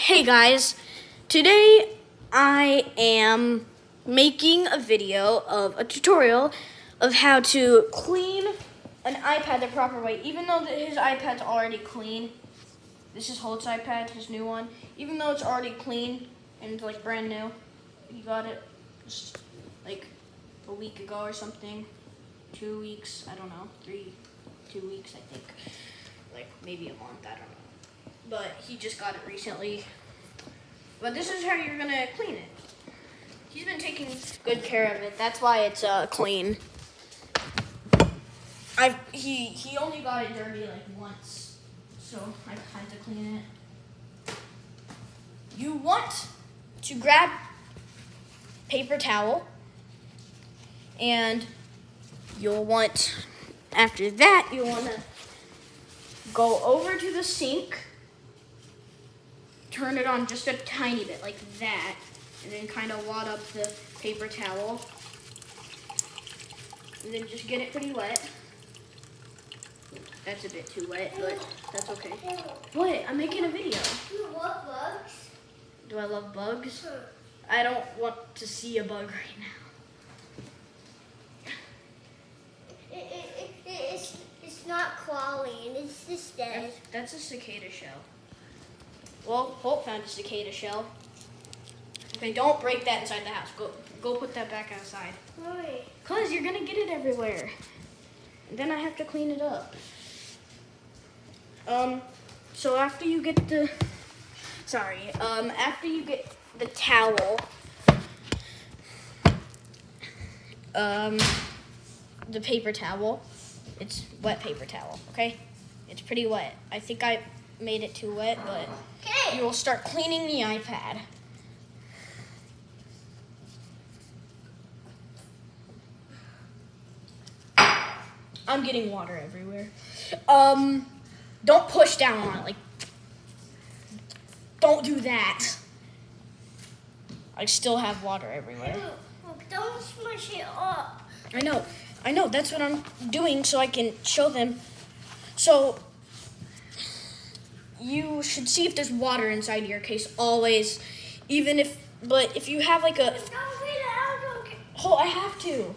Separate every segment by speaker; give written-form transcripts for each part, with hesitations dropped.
Speaker 1: Hey guys, today I am making a video of a tutorial of how to clean an iPad the proper way. Even though his iPad's already clean, this is Holt's iPad, his new one. Even though it's already clean and like brand new, he got it just like a week ago or something, 2 weeks, I don't know, 2 weeks I think, like maybe a month, I don't know. But he just got it recently. But this is how you're gonna clean it. He's been taking good care of it. That's why it's clean. He only got it dirty like once, so I had to clean it. You want to grab paper towel, and you'll want, after that, you'll want to go over to the sink. Turn it on just a tiny bit, like that, and then kind of wad up the paper towel. And then just get it pretty wet. That's a bit too wet, but that's okay. What? I'm making a video.
Speaker 2: Do you love bugs?
Speaker 1: Do I love bugs? I don't want to see a bug right now.
Speaker 2: It's not crawling, it's just dead.
Speaker 1: That's a cicada shell. Well, Holt found a cicada shell. Okay, don't break that inside the house. Go put that back outside.
Speaker 2: Why?
Speaker 1: Cause you're gonna get it everywhere. And then I have to clean it up. So after you get the towel, the paper towel, it's wet paper towel, okay? It's pretty wet. I think I made it too wet, but you will start cleaning the iPad. I'm getting water everywhere. Don't push down on it, like, don't do that. I still have water everywhere.
Speaker 2: Look, don't smush it up.
Speaker 1: I know, that's what I'm doing so I can show them. So, you should see if there's water inside your case always, but if you have like a, oh, I have to.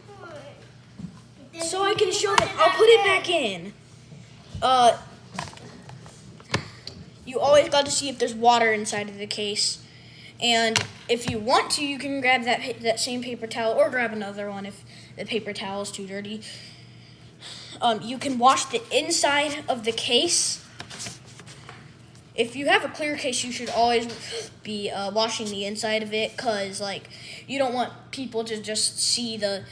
Speaker 1: So I can show them, I'll put it back in. You always got to see if there's water inside of the case. And if you want to, you can grab that same paper towel or grab another one if the paper towel is too dirty. You can wash the inside of the case. If you have a clear case, you should always be washing the inside of it, because like you don't want people to just see the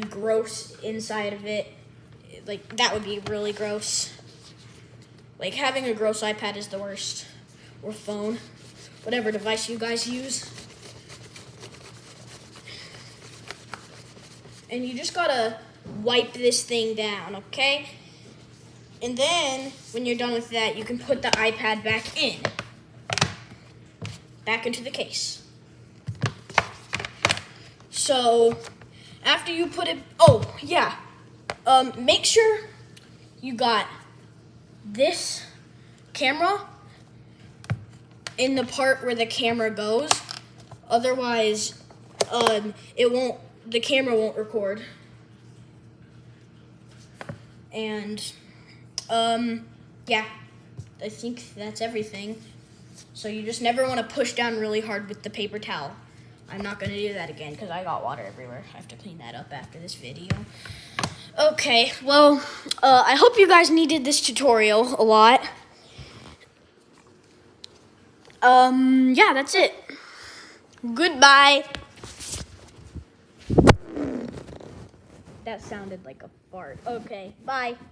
Speaker 1: gross inside of it. Like that would be really gross. Like having a gross iPad is the worst, or phone, whatever device you guys use. And you just gotta wipe this thing down, okay? And then, when you're done with that, you can put the iPad back into the case. So, after you put it, make sure you got this camera in the part where the camera goes. Otherwise, the camera won't record. And, yeah, I think that's everything. So you just never want to push down really hard with the paper towel. I'm not going to do that again because I got water everywhere. I have to clean that up after this video. Okay, well, I hope you guys needed this tutorial a lot. Yeah, that's it. Goodbye. That sounded like a fart. Okay, bye.